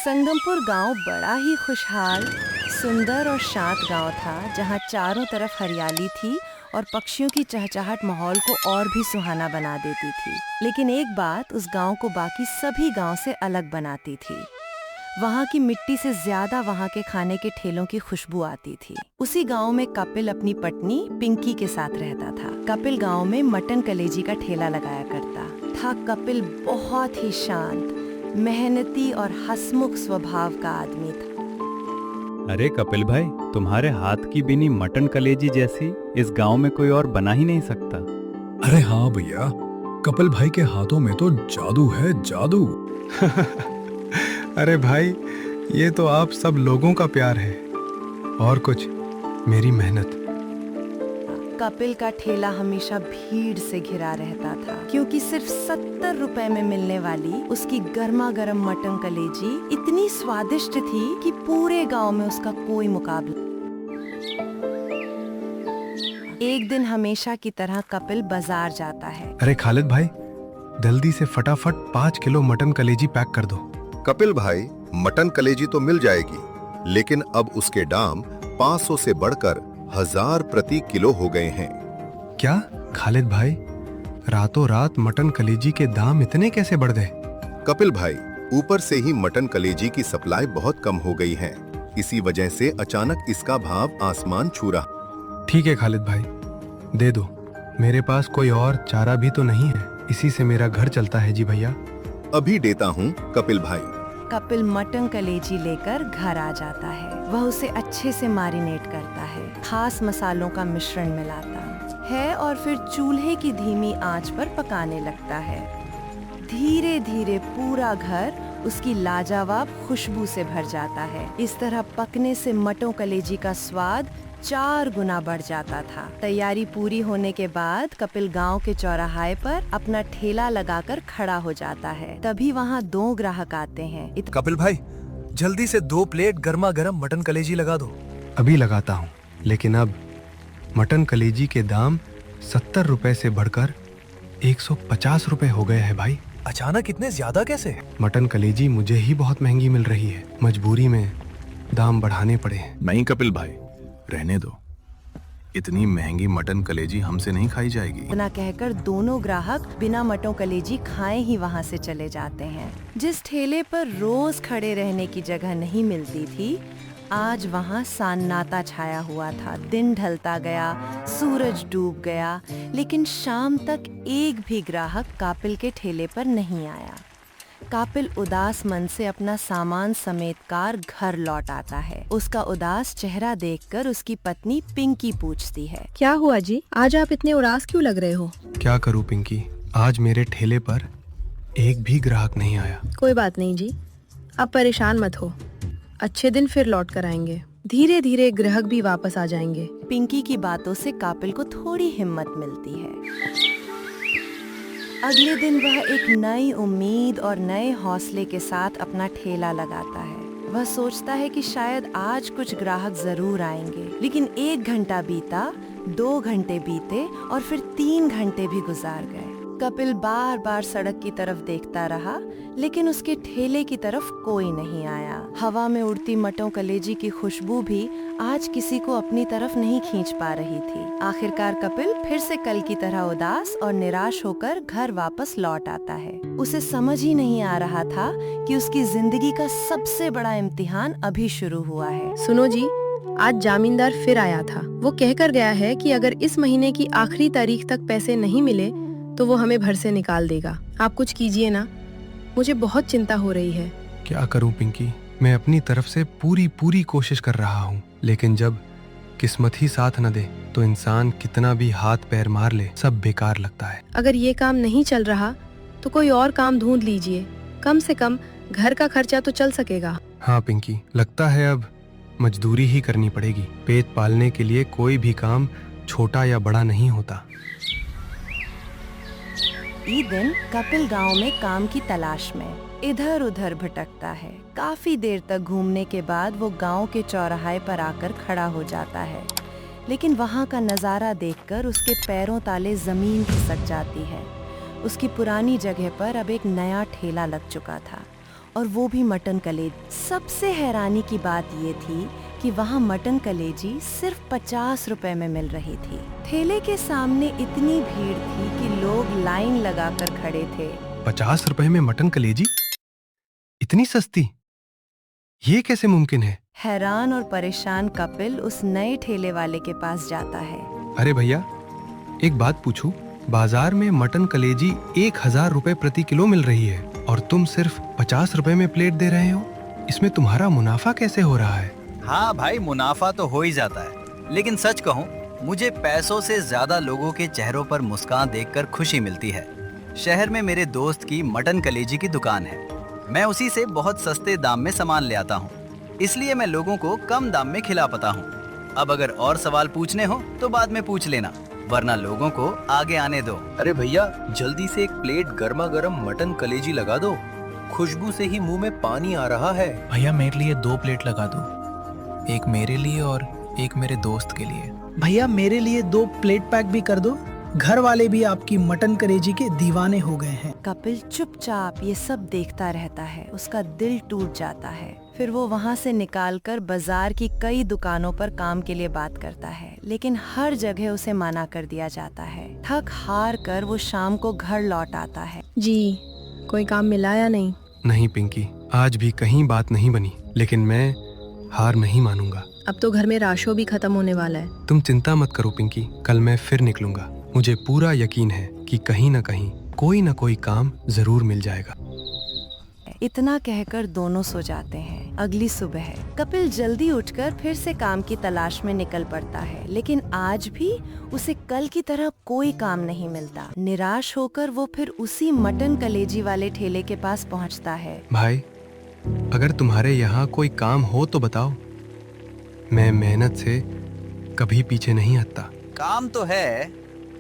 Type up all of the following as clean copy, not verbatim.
संगमपुर गांव बड़ा ही खुशहाल, सुंदर और शांत गांव था, जहां चारों तरफ हरियाली थी और पक्षियों की चहचहाट माहौल को और भी सुहाना बना देती थी। लेकिन एक बात उस गांव को बाकी सभी गांव से अलग बनाती थी। वहाँ की मिट्टी से ज्यादा वहाँ के खाने के ठेलों की खुशबू आती थी। उसी गांव में कपिल अपनी पत्नी पिंकी के साथ रहता था। कपिल गांव में मटन कलेजी का ठेला लगाया करता था। कपिल बहुत ही शांत, मेहनती और हंसमुख स्वभाव का आदमी था। अरे कपिल भाई, तुम्हारे हाथ की बिनी मटन कलेजी जैसी इस गांव में कोई और बना ही नहीं सकता। अरे हाँ भैया, कपिल भाई के हाथों में तो जादू है, जादू। अरे भाई, ये तो आप सब लोगों का प्यार है और कुछ मेरी मेहनत। कपिल का ठेला हमेशा भीड़ से घिरा रहता था, क्योंकि सिर्फ 70 रुपए में मिलने वाली उसकी गर्मा गर्म मटन कलेजी इतनी स्वादिष्ट थी कि पूरे गांव में उसका कोई मुकाबला। एक दिन हमेशा की तरह कपिल बाजार जाता है। अरे खालिद भाई, जल्दी से फटाफट 5 किलो मटन कलेजी पैक कर दो। कपिल भाई, मटन कलेजी तो मिल जाएगी, लेकिन अब उसके दाम 500 से बढ़कर 1000 प्रति किलो हो गए हैं। क्या खालिद भाई, रातों रात मटन कलेजी के दाम इतने कैसे बढ़ गए? कपिल भाई, ऊपर से ही मटन कलेजी की सप्लाई बहुत कम हो गई है। इसी वजह से अचानक इसका भाव आसमान छू रहा। ठीक है खालिद भाई, दे दो। मेरे पास कोई और चारा भी तो नहीं है, इसी से मेरा घर चलता है जी भैया। अभी देता हूँ कपिल भाई। कपिल मटन कलेजी लेकर घर आ जाता है। वह उसे अच्छे से मैरिनेट करता है, खास मसालों का मिश्रण मिलाता है और फिर चूल्हे की धीमी आंच पर पकाने लगता है। धीरे धीरे पूरा घर उसकी लाजवाब खुशबू से भर जाता है। इस तरह पकने से मटन कलेजी का स्वाद 4 गुना बढ़ जाता था। तैयारी पूरी होने के बाद कपिल गांव के चौराहे पर अपना ठेला लगाकर खड़ा हो जाता है। तभी वहां 2 ग्राहक आते हैं। कपिल भाई, जल्दी से 2 प्लेट गर्मा गर्म मटन कलेजी लगा दो। अभी लगाता हूँ, लेकिन अब मटन कलेजी के दाम 70 रुपए से बढ़कर 150 रुपए हो गए हैं भाई। अचानक इतने ज्यादा कैसे? मटन कलेजी मुझे ही बहुत महंगी मिल रही है, मजबूरी में दाम बढ़ाने पड़े। नहीं कपिल भाई, रहने दो। इतनी महंगी मटन कलेजी हमसे नहीं खाई जाएगी। इतना कहकर दोनों ग्राहक बिना मटन कलेजी खाए ही वहां से चले जाते हैं। जिस ठेले पर रोज खड़े रहने की जगह नहीं मिलती थी, आज वहां सन्नाटा छाया हुआ था। दिन ढलता गया, सूरज डूब गया, लेकिन शाम तक एक भी ग्राहक कपिल के ठेले पर नहीं आया। कपिल उदास मन से अपना सामान समेत कार घर लौट आता है। उसका उदास चेहरा देखकर उसकी पत्नी पिंकी पूछती है, क्या हुआ जी, आज आप इतने उदास क्यों लग रहे हो? क्या करूं पिंकी, आज मेरे ठेले पर एक भी ग्राहक नहीं आया। कोई बात नहीं जी, आप परेशान मत हो, अच्छे दिन फिर लौट कर आएंगे। धीरे धीरे ग्राहक भी वापस आ जाएंगे। पिंकी की बातों से कपिल को थोड़ी हिम्मत मिलती है। अगले दिन वह एक नई उम्मीद और नए हौसले के साथ अपना ठेला लगाता है। वह सोचता है कि शायद आज कुछ ग्राहक जरूर आएंगे। लेकिन 1 घंटा बीता, 2 घंटे बीते और फिर 3 घंटे भी गुजार गए। कपिल बार बार सड़क की तरफ देखता रहा, लेकिन उसके ठेले की तरफ कोई नहीं आया। हवा में उड़ती मटन कलेजी की खुशबू भी आज किसी को अपनी तरफ नहीं खींच पा रही थी। आखिरकार कपिल फिर से कल की तरह उदास और निराश होकर घर वापस लौट आता है। उसे समझ ही नहीं आ रहा था कि उसकी जिंदगी का सबसे बड़ा इम्तिहान अभी शुरू हुआ है। सुनो जी, आज जामींदार फिर आया था। वो कहकर गया है कि अगर इस महीने की आखिरी तारीख तक पैसे नहीं मिले तो वो हमें घर से निकाल देगा। आप कुछ कीजिए ना, मुझे बहुत चिंता हो रही है। क्या करूं पिंकी, मैं अपनी तरफ से पूरी कोशिश कर रहा हूं, लेकिन जब किस्मत ही साथ न दे तो इंसान कितना भी हाथ पैर मार ले, सब बेकार लगता है। अगर ये काम नहीं चल रहा तो कोई और काम ढूंढ लीजिए, कम से कम घर का खर्चा तो चल सकेगा। हाँ पिंकी, लगता है अब मजदूरी ही करनी पड़ेगी। पेट पालने के लिए कोई भी काम छोटा या बड़ा नहीं होता। एक दिन कपिल गांव में काम की तलाश में इधर उधर भटकता है। काफी देर तक घूमने के बाद वो गांव के चौराहे पर आकर खड़ा हो जाता है, लेकिन वहां का नजारा देखकर उसके पैरों ताले जमीन खिसक जाती है। उसकी पुरानी जगह पर अब एक नया ठेला लग चुका था और वो भी मटन कलेजी। सबसे हैरानी की बात ये थी कि वहाँ मटन कलेजी सिर्फ 50 रुपए में मिल रही थी। ठेले के सामने इतनी भीड़ थी कि लोग लाइन लगाकर खड़े थे। 50 रुपए में मटन कलेजी? इतनी सस्ती? ये कैसे मुमकिन है? हैरान और परेशान कपिल उस नए ठेले वाले के पास जाता है। अरे भैया, एक बात पूछूं? बाजार में मटन कलेजी 1000 रुपए प्रति किलो मिल रही है और तुम सिर्फ 50 रुपए में प्लेट दे रहे हो। इसमें तुम्हारा मुनाफा कैसे हो रहा है? हाँ भाई, मुनाफा तो हो ही जाता है, लेकिन सच कहूँ मुझे पैसों से ज्यादा लोगों के चेहरों पर मुस्कान देखकर खुशी मिलती है। शहर में मेरे दोस्त की मटन कलेजी की दुकान है। मैं उसी से बहुत सस्ते दाम में सामान ले आता हूँ, इसलिए मैं लोगों को कम दाम में खिला पाता हूँ। अब अगर और सवाल पूछने हो तो बाद में पूछ लेना, वरना लोगों को आगे आने दो। अरे भैया, जल्दी से एक प्लेट गर्मा गर्म मटन कलेजी लगा दो। खुशबू से ही मुंह में पानी आ रहा है। भैया मेरे लिए 2 प्लेट लगा दो, एक मेरे लिए और एक मेरे दोस्त के लिए। भैया मेरे लिए 2 प्लेट पैक भी कर दो, घर वाले भी आपकी मटन कलेजी के दीवाने हो गए हैं। कपिल चुपचाप ये सब देखता रहता है। उसका दिल टूट जाता है। फिर वो वहाँ से निकालकर बाजार की कई दुकानों पर काम के लिए बात करता है, लेकिन हर जगह उसे मना कर दिया जाता है। थक हार कर वो शाम को घर लौट आता है। जी, कोई काम मिला या नहीं? नहीं पिंकी, आज भी कहीं बात नहीं बनी, लेकिन मैं हार नहीं मानूंगा। अब तो घर में राशो भी खत्म होने वाला है। तुम चिंता मत करो पिंकी, कल मैं फिर निकलूंगा। मुझे पूरा यकीन है कि कहीं न कोई काम जरूर मिल जाएगा। इतना कहकर दोनों सो जाते हैं। अगली सुबह कपिल जल्दी उठकर फिर से काम की तलाश में निकल पड़ता है, लेकिन आज भी उसे कल की तरह कोई काम नहीं मिलता। निराश होकर वो फिर उसी मटन कलेजी वाले ठेले के पास पहुंचता है। भाई, अगर तुम्हारे यहाँ कोई काम हो तो बताओ। मैं मेहनत से कभी पीछे नहीं हटता। काम तो है,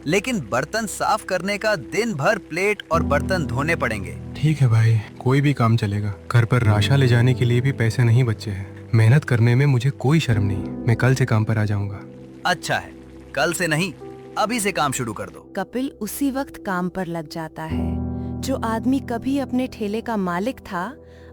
लेकिन बर्तन साफ करने का दिन भर प्लेट और बर्तन धोने पड़ेंगे। ठीक है भाई, कोई भी काम चलेगा। घर पर राशन ले जाने के लिए भी पैसे नहीं बचे हैं। मेहनत करने में मुझे कोई शर्म नहीं। मैं कल से काम पर आ जाऊंगा। अच्छा है, कल से नहीं, अभी से काम शुरू कर दो। कपिल उसी वक्त काम पर लग जाता है। जो आदमी कभी अपने ठेले का मालिक था,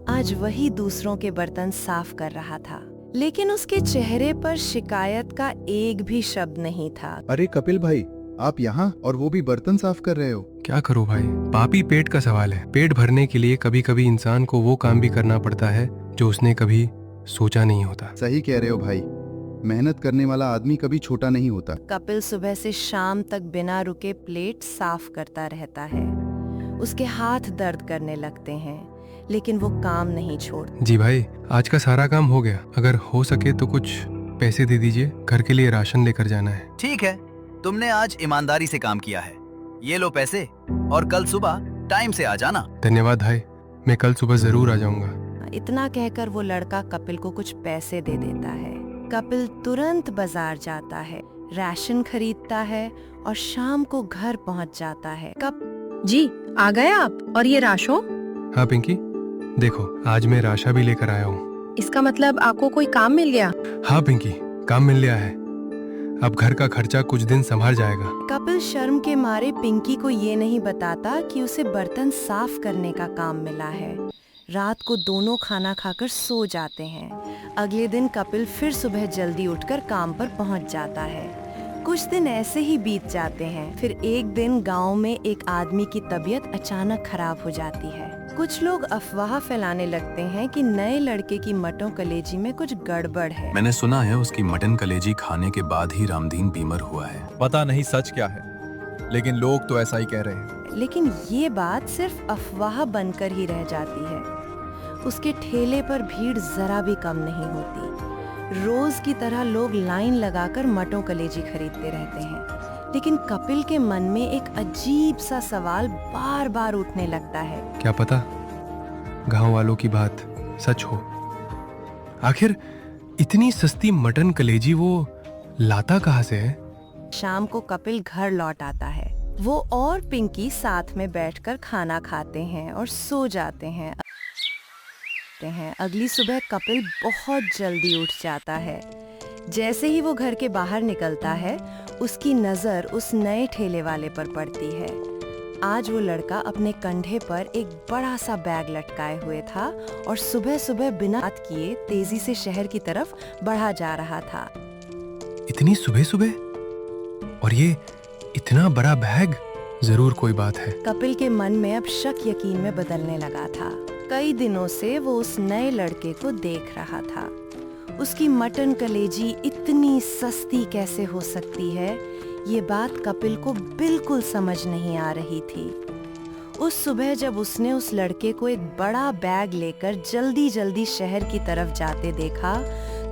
आज वही दूसरों के बर्तन साफ कर रहा था, लेकिन उसके चेहरे पर शिकायत का एक भी शब्द नहीं था। अरे कपिल भाई, आप यहाँ और वो भी बर्तन साफ कर रहे हो? क्या करूँ भाई, पापी पेट का सवाल है। पेट भरने के लिए कभी कभी इंसान को वो काम भी करना पड़ता है जो उसने कभी सोचा नहीं होता। सही कह रहे हो भाई, मेहनत करने वाला आदमी कभी छोटा नहीं होता। कपिल सुबह से शाम तक बिना रुके प्लेट साफ करता रहता है। उसके हाथ दर्द करने लगते हैं, लेकिन वो काम नहीं छोड़ता। जी भाई, आज का सारा काम हो गया। अगर हो सके तो कुछ पैसे दे दीजिए, घर के लिए राशन लेकर जाना है। ठीक है, तुमने आज ईमानदारी से काम किया है, ये लो पैसे, और कल सुबह टाइम से आ जाना। धन्यवाद भाई, मैं कल सुबह जरूर आ जाऊंगा। इतना कहकर वो लड़का कपिल को कुछ पैसे दे देता है। कपिल तुरंत बाजार जाता है, राशन खरीदता है और शाम को घर पहुंच जाता है। जी, आ गए आप? और ये राशो? हाँ पिंकी, देखो आज मैं राशा भी लेकर आया हूँ। इसका मतलब आपको कोई काम मिल गया? हाँ पिंकी, काम मिल गया है। अब घर का खर्चा कुछ दिन संभाल जाएगा। कपिल शर्म के मारे पिंकी को ये नहीं बताता कि उसे बर्तन साफ करने का काम मिला है। रात को दोनों खाना खाकर सो जाते हैं। अगले दिन कपिल फिर सुबह जल्दी उठकर काम पर पहुंच जाता है। कुछ दिन ऐसे ही बीत जाते हैं। फिर एक दिन गांव में एक आदमी की तबीयत अचानक खराब हो जाती है। कुछ लोग अफवाह फैलाने लगते हैं कि नए लड़के की मटन कलेजी में कुछ गड़बड़ है। मैंने सुना है उसकी मटन कलेजी खाने के बाद ही रामदीन बीमार हुआ है। पता नहीं सच क्या है, लेकिन लोग तो ऐसा ही कह रहे हैं। लेकिन ये बात सिर्फ अफवाह बनकर ही रह जाती है। उसके ठेले पर भीड़ जरा भी कम नहीं होती। रोज की तरह लोग लाइन लगाकर मटन कलेजी खरीदते रहते हैं, लेकिन कपिल के मन में एक अजीब सा सवाल बार बार उठने लगता है। क्या पता गांव वालों की बात सच हो। आखिर इतनी सस्ती मटन कलेजी वो लाता कहाँ से है? शाम को कपिल घर लौट आता है। वो और पिंकी साथ में बैठकर खाना खाते हैं और सो जाते हैं। अगली सुबह कपिल बहुत जल्दी उठ जाता है। जैसे ही वो घर के बाहर निकलता है, उसकी नजर उस नए ठेले वाले पर पड़ती है। आज वो लड़का अपने कंधे पर एक बड़ा सा बैग लटकाए हुए था और सुबह सुबह बिना बात किए तेजी से शहर की तरफ बढ़ा जा रहा था। इतनी सुबह सुबह और ये इतना बड़ा बैग, जरूर कोई बात है। कपिल के मन में अब शक यकीन में बदलने लगा था। कई दिनों से वो उस नए लड़के को देख रहा था। उसकी मटन कलेजी इतनी सस्ती कैसे हो सकती है, ये बात कपिल को बिल्कुल समझ नहीं आ रही थी। उस सुबह जब उसने उस लड़के को एक बड़ा बैग लेकर जल्दी जल्दी शहर की तरफ जाते देखा,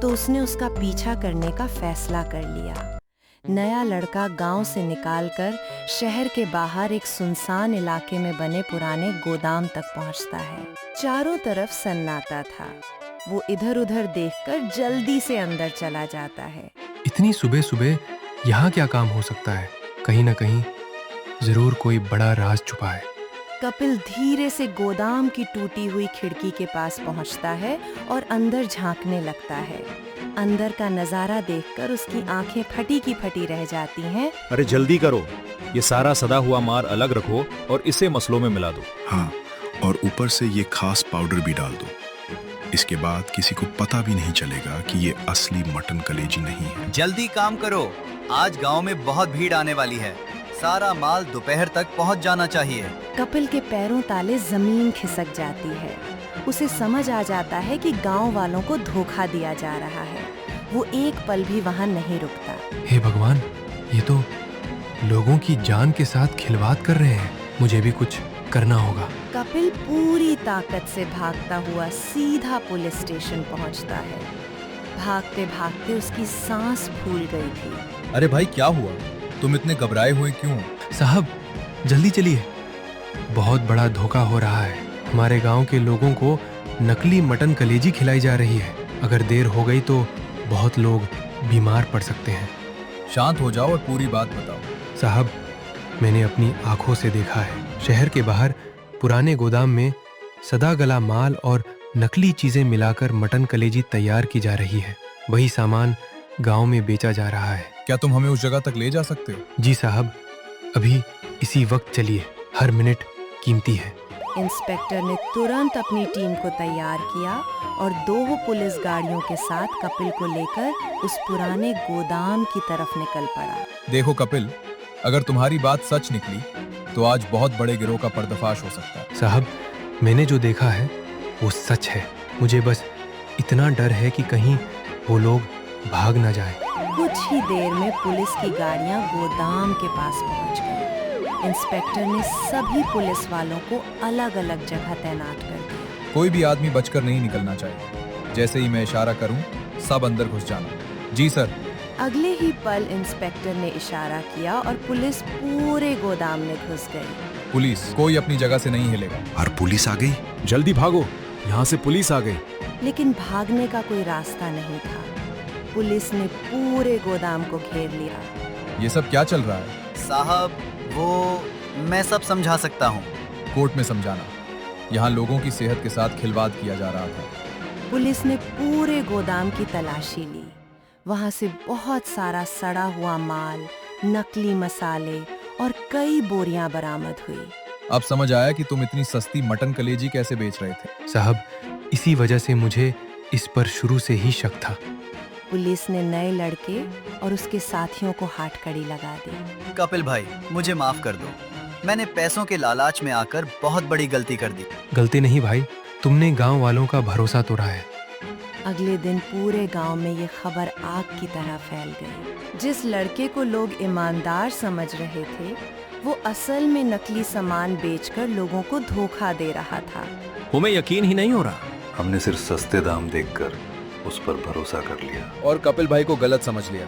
तो उसने उसका पीछा करने का फैसला कर लिया। नया लड़का गांव से निकालकर शहर के बाहर एक सुनसान इलाके में बने पुराने गोदाम तक पहुंचता है। चारों तरफ सन्नाटा था। वो इधर उधर देखकर जल्दी से अंदर चला जाता है। इतनी सुबह सुबह यहाँ क्या काम हो सकता है? कहीं ना कहीं जरूर कोई बड़ा राज छुपा है। कपिल धीरे से गोदाम की टूटी हुई खिड़की के पास पहुंचता है और अंदर झांकने लगता है। अंदर का नजारा देखकर उसकी आंखें फटी की फटी रह जाती हैं। अरे जल्दी करो, ये सारा सदा हुआ मार अलग रखो और इसे मसलों में मिला दो। हाँ, और ऊपर से ये खास पाउडर भी डाल दो। इसके बाद किसी को पता भी नहीं चलेगा कि ये असली मटन कलेजी नहीं है। जल्दी काम करो, आज गांव में बहुत भीड़ आने वाली है। सारा माल दोपहर तक पहुंच जाना चाहिए। कपिल के पैरों ताले जमीन खिसक जाती है। उसे समझ आ जाता है कि गांव वालों को धोखा दिया जा रहा है। वो एक पल भी वहां नहीं रुकता। हे भगवान, ये तो लोगों की जान के साथ खिलवाड़ कर रहे हैं। मुझे भी कुछ करना होगा। कपिल पूरी ताकत से भागता हुआ सीधा पुलिस स्टेशन पहुंचता है। भागते भागते उसकी सांस फूल गई थी। अरे भाई, क्या हुआ? तुम इतने घबराए हुए क्यों? साहब, जल्दी चलिए, बहुत बड़ा धोखा हो रहा है। हमारे गांव के लोगों को नकली मटन कलेजी खिलाई जा रही है। अगर देर हो गई तो बहुत लोग बीमार पड़ सकते हैं। शांत हो जाओ और पूरी बात बताओ। साहब, मैंने अपनी आंखों से देखा है। शहर के बाहर पुराने गोदाम में सदा गला माल और नकली चीजें मिलाकर मटन कलेजी तैयार की जा रही है। वही सामान गांव में बेचा जा रहा है। क्या तुम हमें उस जगह तक ले जा सकते हो? जी साहब, अभी इसी वक्त चलिए, हर मिनट कीमती है। इंस्पेक्टर ने तुरंत अपनी टीम को तैयार किया और 2 पुलिस गाड़ियों के साथ कपिल को लेकर उस पुराने गोदाम की तरफ निकल पड़ा। देखो कपिल, अगर तुम्हारी बात सच निकली तो आज बहुत बड़े गिरोह का पर्दाफाश हो सकता है। साहब, मैंने जो देखा है वो सच है। मुझे बस इतना डर है कि कहीं वो लोग भाग ना जाए। कुछ ही देर में पुलिस की गाड़ियां गोदाम के पास पहुंच गई। इंस्पेक्टर ने सभी पुलिस वालों को अलग अलग जगह तैनात कर दिया। कोई भी आदमी बचकर नहीं निकलना चाहिए। जैसे ही मैं इशारा करूं, सब अंदर घुस जाना। जी सर। अगले ही पल इंस्पेक्टर ने इशारा किया और पुलिस पूरे गोदाम में घुस गई। पुलिस, कोई अपनी जगह से नहीं हिलेगा। और पुलिस आ गई। जल्दी भागो, यहाँ से पुलिस आ गई। लेकिन भागने का कोई रास्ता नहीं था। पुलिस ने पूरे गोदाम को घेर लिया। ये सब क्या चल रहा है? साहब, वो मैं सब समझा सकता हूँ। कोर्ट में समझाना। यहाँ लोगों की सेहत के साथ खिलवाड़ किया जा रहा था। पुलिस ने पूरे गोदाम की तलाशी ली। वहाँ से बहुत सारा सड़ा हुआ माल, नकली मसाले और कई बोरियां बरामद हुई। अब समझ आया कि तुम इतनी सस्ती मटन कलेजी कैसे बेच रहे थे। साहब, इसी वजह से मुझे इस पर शुरू से ही शक था। पुलिस ने नए लड़के और उसके साथियों को हाथकड़ी लगा दी। कपिल भाई, मुझे माफ कर दो। मैंने पैसों के लालच में आकर बहुत बड़ी गलती कर दी। गलती नहीं भाई, तुमने गांव वालों का भरोसा तोड़ा है। अगले दिन पूरे गांव में ये खबर आग की तरह फैल गई। जिस लड़के को लोग ईमानदार समझ रहे थे, वो असल में नकली सामान बेचकर लोगों को धोखा दे रहा था। हमें यकीन ही नहीं हो रहा। हमने सिर्फ सस्ते दाम देखकर उस पर भरोसा कर लिया और कपिल भाई को गलत समझ लिया।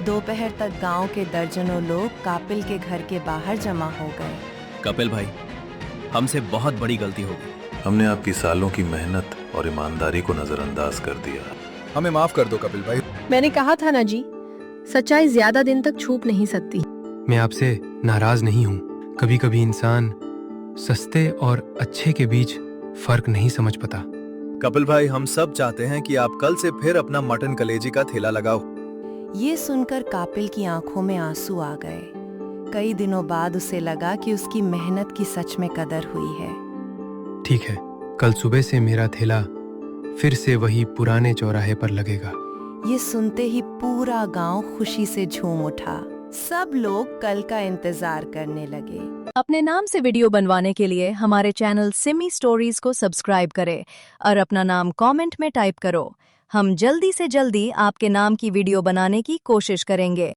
दोपहर तक गांव के दर्जनों लोग कपिल के घर के बाहर जमा हो गए। कपिल भाई, हमसे बहुत बड़ी गलती हो गई। हमने आपकी सालों की मेहनत और ईमानदारी को नजरअंदाज कर दिया। हमें माफ कर दो कपिल भाई। मैंने कहा था ना जी, सच्चाई ज्यादा दिन तक छुप नहीं सकती। मैं आपसे नाराज नहीं हूँ। कभी कभी इंसान सस्ते और अच्छे के बीच फर्क नहीं समझ पाता। कपिल भाई, हम सब चाहते हैं कि आप कल से फिर अपना मटन कलेजी का ठेला लगाओ। ये सुनकर कपिल की आंखों में आंसू आ गए। कई दिनों बाद उसे लगा कि उसकी मेहनत की सच में कदर हुई है। ठीक है, कल सुबह से मेरा ठेला फिर से वही पुराने चौराहे पर लगेगा। ये सुनते ही पूरा गांव खुशी से झूम उठा। सब लोग कल का इंतजार करने लगे। अपने नाम से वीडियो बनवाने के लिए हमारे चैनल सिमी स्टोरीज को सब्सक्राइब करें और अपना नाम कमेंट में टाइप करो। हम जल्दी से जल्दी आपके नाम की वीडियो बनाने की कोशिश करेंगे।